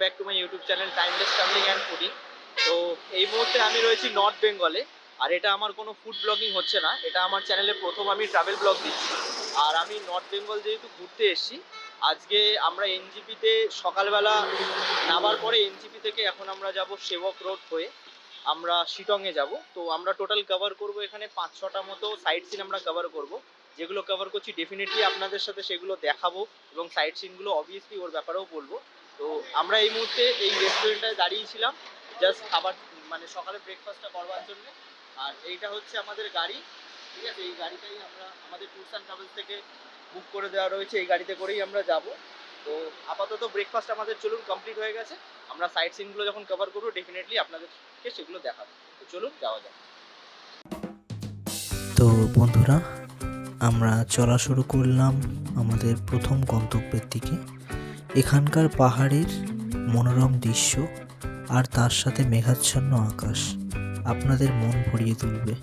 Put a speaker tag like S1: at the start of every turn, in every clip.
S1: Back to my YouTube channel timeless travelling and fooding. তো এই মুহূর্তে আমি রয়েছি নর্থ বেঙ্গলে, আর এটা আমার কোনো ফুড ব্লগিং হচ্ছে না, এটা আমার চ্যানেলে প্রথম আমি ট্রাভেল ব্লগ দিচ্ছি। আর আমি নর্থ বেঙ্গল যেহেতু ঘুরতে এসেছি, আজকে আমরা এনজিপিতে সকালবেলা নামার পরে এনজিপি থেকে এখন আমরা যাব সেবক রোড হয়ে আমরা শিটংয়ে যাব। তো আমরা টোটাল কভার করব এখানে 5-6টা মতো সাইট সিন আমরা কভার করব। যেগুলো কভার করছি ডেফিনেটলি আপনাদের সাথে সেগুলো দেখাবো, এবং সাইট সিনগুলো অবভিয়াসলি ওর ব্যাপারেও বলবো। তো আমরা এই মুহূর্তে এই রেস্টুরেন্টটায় দাঁড়িয়েছিলাম জাস্ট খাবার মানে সকালে ব্রেকফাস্টটা করবার জন্য। আর এইটা হচ্ছে আমাদের গাড়ি, ঠিক আছে? এই গাড়িটাই আমরা আমাদের ট্যুরস অ্যান্ড ট্রাভেলস থেকে বুক করে দেওয়া রয়েছে, এই গাড়িতে করেই আমরা যাব। তো আপাতত ব্রেকফাস্ট আমাদের চলুন কমপ্লিট হয়ে গেছে, আমরা সাইট সিনগুলো যখন কভার করবো ডেফিনেটলি আপনাদেরকে সেগুলো দেখাবো। তো চলুন যাওয়া যাক।
S2: তো বন্ধুরা, আমরা চলা শুরু করলাম আমাদের প্রথম গন্তব্যের দিকে। এখানকার পাহাড়ের মনোরম দৃশ্য আর তার সাথে মেঘাচ্ছন্ন আকাশ আপনাদের মন ভরিয়ে তুলবে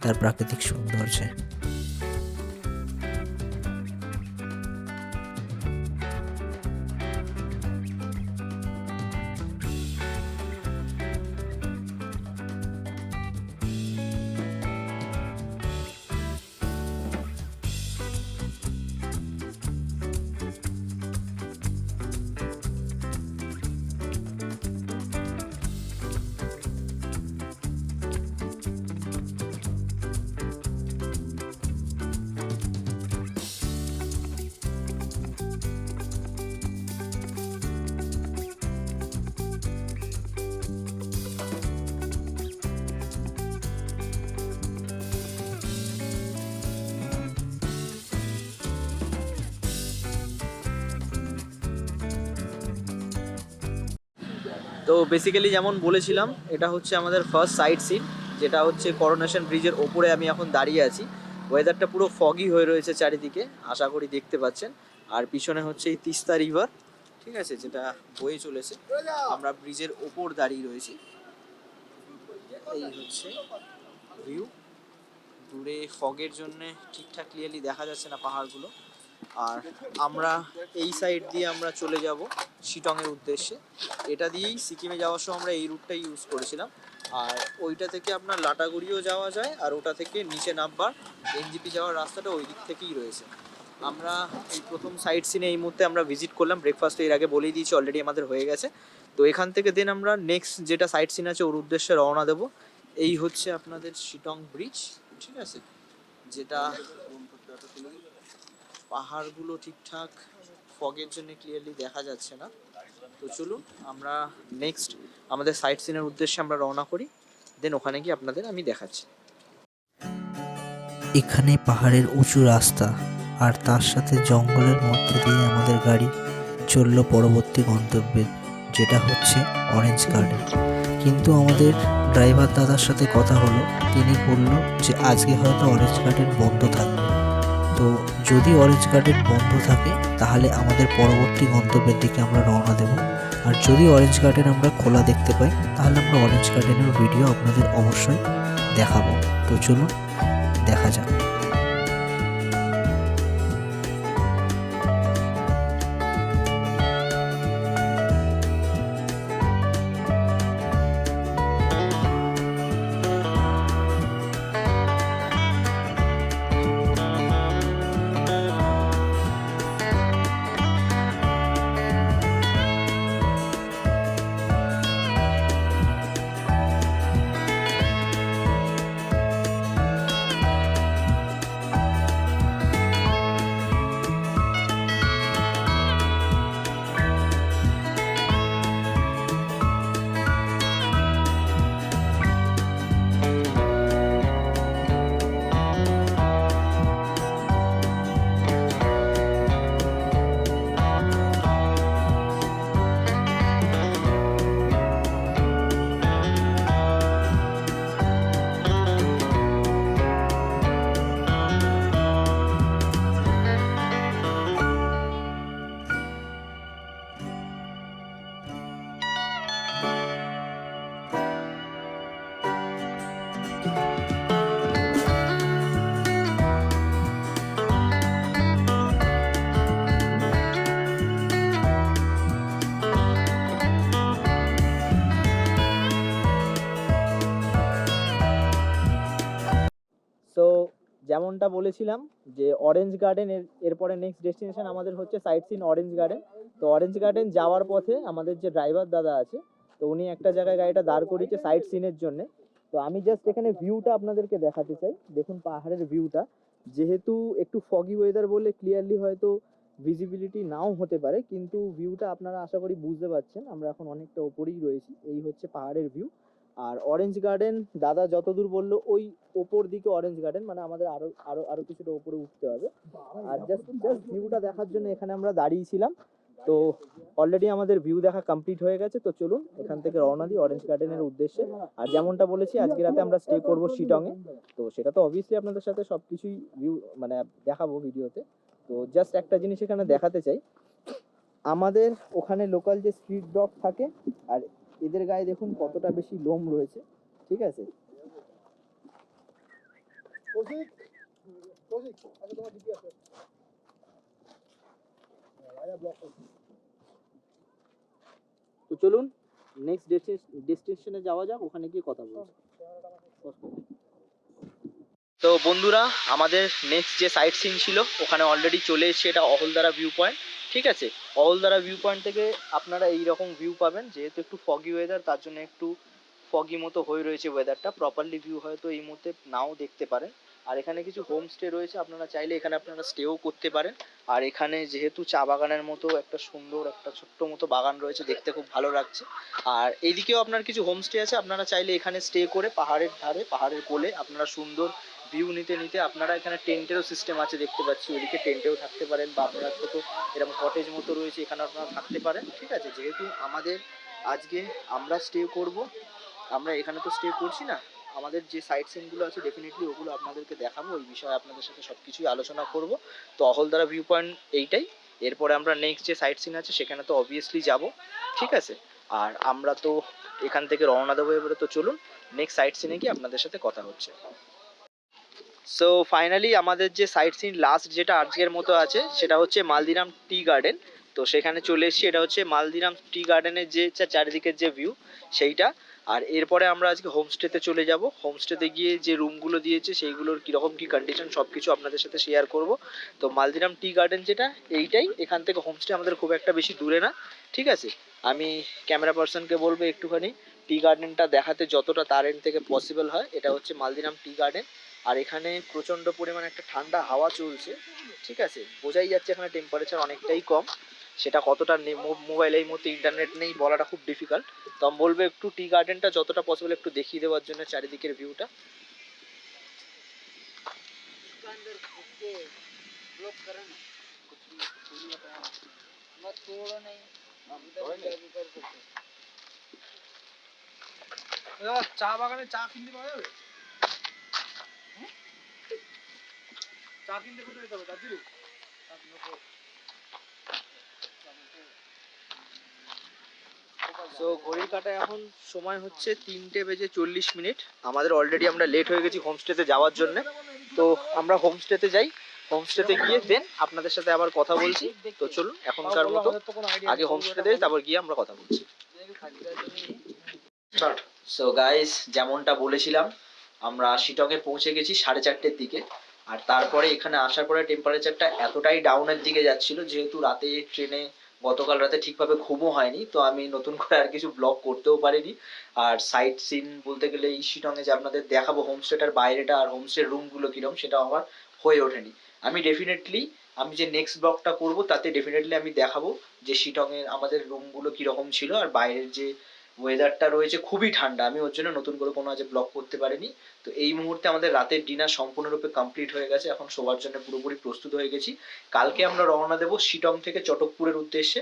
S2: তার প্রাকৃতিক সৌন্দর্যে।
S1: তো বেসিক্যালি যেমন বলেছিলাম, এটা হচ্ছে আমাদের ফার্স্ট সাইট সিন, যেটা হচ্ছে করোনেশন ব্রিজের ওপরে আমি এখন দাঁড়িয়ে আছি। ওয়েদারটা পুরো ফগি হয়ে রয়েছে চারিদিকে, আশা করি দেখতে পাচ্ছেন। আর পিছনে হচ্ছে এই তিস্তা রিভার, ঠিক আছে, যেটা বয়ে চলেছে। আমরা ব্রিজের ওপর দাঁড়িয়ে রয়েছি, এই হচ্ছে ভিউ। দূরে ফগের জন্যে ঠিকঠাক ক্লিয়ারলি দেখা যাচ্ছে না পাহাড়গুলো। আর আমরা এই সাইড দিয়ে আমরা চলে যাব শিটংয়ের উদ্দেশ্যে। এটা দিয়েই সিকিমে যাওয়ার সময় আমরা এই রুটটাই ইউজ করেছিলাম। আর ওইটা থেকে আপনার লাটাগুড়িও যাওয়া যায়, আর ওটা থেকে নিচে নামবার এনজিপি যাওয়ার রাস্তাটা ওই দিক থেকেই রয়েছে। আমরা এই প্রথম সাইট সিনে এই মুহূর্তে আমরা ভিজিট করলাম। ব্রেকফাস্ট এর আগে বলেই দিয়েছি অলরেডি আমাদের হয়ে গেছে। তো এখান থেকে দেন আমরা নেক্সট যেটা সাইট সিন আছে ওর উদ্দেশ্যে রওনা দেবো। এই হচ্ছে আপনাদের শিটং ব্রিজ, ঠিক আছে, যেটা পাহাড়গুলো ঠিকঠাক ফগের জন্য ক্লিয়ারলি দেখা যাচ্ছে না। তো চলুন আমরা নেক্সট আমাদের সাইট সিনের উদ্দেশ্যে আমরা রওনা করি, দেন ওখানে গিয়ে আপনাদের আমি দেখাচ্ছি।
S2: এখানে পাহাড়ের উঁচু রাস্তা আর তার সাথে জঙ্গলের মধ্যে দিয়ে আমাদের গাড়ি চলল পরবর্তী গন্তব্যে, যেটা হচ্ছে অরেঞ্জ গার্ডেন। কিন্তু আমাদের ড্রাইভার দাদার সাথে কথা হলো, তিনি বলল যে আজকে হয়তো অরেঞ্জ গার্ডেন বন্ধ থাকবে। তো যদি অরেঞ্জ গার্ডেন বন্ধ থাকে তাহলে আমাদের পরবর্তী গন্তব্যের দিকে আমরা রওনা দেব। আর যদি অরেঞ্জ গার্ডেন আমরা খোলা দেখতে পাই তাহলে আমরা অরেঞ্জ গার্ডেনের ভিডিও আপনাদের অবশ্যই দেখাবো। তো চলুন দেখা যাক।
S1: যেমনটা বলেছিলাম যে অরেঞ্জ গার্ডেন এরপরে নেক্সট ডেস্টিনেশন আমাদের হচ্ছে সাইট সিন অরেঞ্জ গার্ডেন। তো অরেঞ্জ গার্ডেন যাওয়ার পথে আমাদের যে ড্রাইভার দাদা আছে, তো উনি একটা জায়গায় গাড়িটা দাঁড় করিয়েছে সাইট সিনের জন্য। তো আমি জাস্ট এখানে ভিউটা আপনাদেরকে দেখাতে চাই। দেখুন পাহাড়ের ভিউটা, যেহেতু একটু ফগি ওয়েদার বলে ক্লিয়ারলি হয়তো ভিজিবিলিটি নাও হতে পারে, কিন্তু ভিউটা আপনারা আশা করি বুঝতে পারছেন। আমরা এখন অনেকটা ওপরেই রয়েছি, এই হচ্ছে পাহাড়ের ভিউ। আর অরেঞ্জ গার্ডেন দাদা যতদূর বললো ওই ওপর দিকে অরেঞ্জ গার্ডেন, মানে আমাদের আরো আরো আরো কিছুটা উপরে উঠতে হবে। আর জাস্ট জাস্ট ভিউটা দেখার জন্য এখানে আমরা দাঁড়িয়েছিলাম। তো অলরেডি আমাদের ভিউ দেখা কমপ্লিট হয়ে গেছে। তো চলুন এখান থেকে রওনা দিই অরেঞ্জ গার্ডেনের উদ্দেশ্যে। আর যেমনটা বলেছি আজকে রাতে আমরা স্টে করবো শিটংয়ে। তো সেটা তো অবভিয়াসলি আপনাদের সাথে সব কিছুই ভিউ মানে দেখাবো ভিডিওতে। তো জাস্ট একটা জিনিস এখানে দেখাতে চাই, আমাদের ওখানে লোকাল যে স্ট্রিট ডগ থাকে, আর এদের গায়ে দেখুন কতটা বেশি লোম রয়েছে, ঠিক আছে। তো চলুন নেক্সট ডেস্টিনেশনে যাওয়া যাক, ওখানে গিয়ে কথা বলবো। তো বন্ধুরা, আমাদের নেক্সট যে সাইট সিন ছিল ওখানে অলরেডি চলে এসেছে, এটা অহলদারা ভিউ পয়েন্ট, ঠিক আছে। অহলদারা ভিউ পয়েন্ট থেকে আপনারা এইরকম ভিউ পাবেন, যেহেতু একটু ফগি ওয়েদার তার জন্য একটু ফগি মতো হয়ে রয়েছে ওয়েদারটা, প্রপারলি ভিউ হয়তো এই মুহূর্তে নাও দেখতে পারেন। আর এখানে কিছু হোমস্টে রয়েছে, আপনারা চাইলে এখানে আপনারা স্টেও করতে পারেন। আর এখানে যেহেতু চা বাগানের মতো একটা সুন্দর একটা ছোট্ট মতো বাগান রয়েছে, দেখতে খুব ভালো লাগছে। আর এইদিকেও আপনার কিছু হোমস্টে আছে, আপনারা চাইলে এখানে স্টে করে পাহাড়ের ধারে পাহাড়ের কোলে আপনারা সুন্দর ভিউ নিতে নিতে আপনারা এখানে টেন্টেরও সিস্টেম আছে দেখতে পাচ্ছি, ওইদিকে টেন্টেও থাকতে পারেন, বা আপনারা ছোটো এরকম কটেজ মতো রয়েছে এখানে আপনারা থাকতে পারেন, ঠিক আছে। যেহেতু আমাদের আজকে আমরা স্টে করব, আমরা এখানে তো স্টে করছি না, আমাদের যে সাইট সিনগুলো আছে ডেফিনেটলি ওগুলো আপনাদেরকে দেখাবো, ওই বিষয়ে আপনাদের সাথে সব কিছুই আলোচনা করব। তো অহলদারা ভিউ পয়েন্ট এইটাই। এরপরে আমরা নেক্সট যে সাইট সিন আছে সেখানে তো অবভিয়াসলি যাব, ঠিক আছে। আর আমরা তো এখান থেকে রওনা দেবো এবারে। তো চলুন নেক্সট সাইট সিনে গিয়ে আপনাদের সাথে কথা হচ্ছে। সো ফাইনালি আমাদের যে সাইট সিন লাস্ট যেটা আজকের মতো আছে সেটা হচ্ছে মালদিরাম টি গার্ডেন। তো সেখানে চলে এসেছি, এটা হচ্ছে মালদিরাম টি গার্ডেনের যে চারিদিকের যে ভিউ সেইটা। আর এরপরে আমরা আজকে হোমস্টেতে চলে যাব, হোমস্টেতে গিয়ে যে রুমগুলো দিয়েছে সেইগুলোর কীরকম কী কন্ডিশন সব কিছু আপনাদের সাথে শেয়ার করব। তো মালদিরাম টি গার্ডেন যেটা এইটাই, এখান থেকে হোমস্টে আমাদের খুব একটা বেশি দূরে না, ঠিক আছে। আমি ক্যামেরা পার্সনকে বলবো একটুখানি টি গার্ডেনটা দেখাতে যতটা তার এন্ড থেকে পসিবল হয়। এটা হচ্ছে মালদিরাম টি গার্ডেন। আর এখানে প্রচণ্ড পরিমাণে একটা ঠান্ডা হাওয়া চলছে, ঠিক আছে, বোঝাই যাচ্ছে এখানে টেম্পারেচার অনেকটাই কম। সেটা কতটা মোবাইলে এই মুহূর্তে ইন্টারনেট নেই বলাটা খুব ডিফিকাল্ট। তো আমি বলবো একটু টি গার্ডেনটা যতটা পসিবল একটু দেখিয়ে দেওয়ার জন্য চারিদিকের ভিউটা।
S3: চা বাগানে চা কিনতে পাওয়া যাবে? চা কিনতে কোথায় যেতে হবে? দার্জিলিং?
S1: সো ঘড়ির কাঁটায় এখন সময় হচ্ছে 3:40। আমাদের অলরেডি আমরা লেট হয়ে গেছি হোমস্টেতে যাওয়ার জন্য। তো আমরা হোমস্টেতে যাই, হোমস্টেতে গিয়ে দেন আপনাদের সাথে আবার কথা বলছি। তো চলুন এখনকার মতো আগে হোমস্টেতে যাই, তারপর গিয়ে আমরা কথা বলছি। সো গাইস, যেমনটা বলেছিলাম আমরা শিটংয়ে পৌঁছে গেছি 4:30-র দিকে। আর তারপরে এখানে আসার পরে টেম্পারেচারটা এতটাই ডাউনের দিকে যাচ্ছিল, যেহেতু রাতে ট্রেনে গতকাল রাতে ঠিকভাবে ঘুমও হয়নি, তো আমি নতুন করে আর কিছু ব্লগ করতেও পারিনি। আর সাইট সিন বলতে গেলে এই শিটংয়ে যে আপনাদের দেখাবো হোমস্টেটার বাইরেটা আর হোমস্টের রুমগুলো কীরকম সেটা আমার হয়ে ওঠেনি। আমি ডেফিনেটলি আমি যে নেক্সট ব্লগটা করব তাতে ডেফিনেটলি আমি দেখাবো যে শিটংয়ের আমাদের রুমগুলো কীরকম ছিল। আর বাইরের যে ওয়েদারটা রয়েছে খুবই ঠান্ডা, আমি ওর জন্য নতুন করে কোনো আজ ব্লগ করতে পারিনি। তো এই মুহূর্তে আমাদের রাতের ডিনার সম্পূর্ণরূপে কমপ্লিট হয়ে গেছে, এখন শোবার জন্য পুরোপুরি প্রস্তুত হয়ে গেছি। কালকে আমরা রওনা দেবো শিটং থেকে চটকপুরের উদ্দেশ্যে।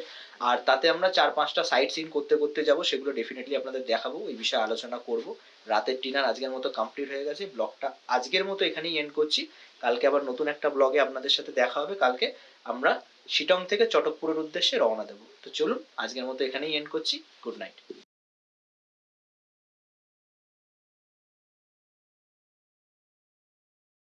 S1: আর তাতে আমরা 4-5টা সাইট সিন করতে করতে যাব, সেগুলো ডেফিনেটলি আপনাদের দেখাবো, এই বিষয়ে আলোচনা করব। রাতের ডিনার আজকের মতো কমপ্লিট হয়ে গেছে, ব্লগটা আজকের মতো এখানেই এন্ড করছি। কালকে আবার নতুন একটা ব্লগে আপনাদের সাথে দেখা হবে। কালকে আমরা শিটং থেকে চটকপুরের উদ্দেশ্যে রওনা দেবো। তো চলুন আজকের মতো এখানেই এন্ড করছি। Good night.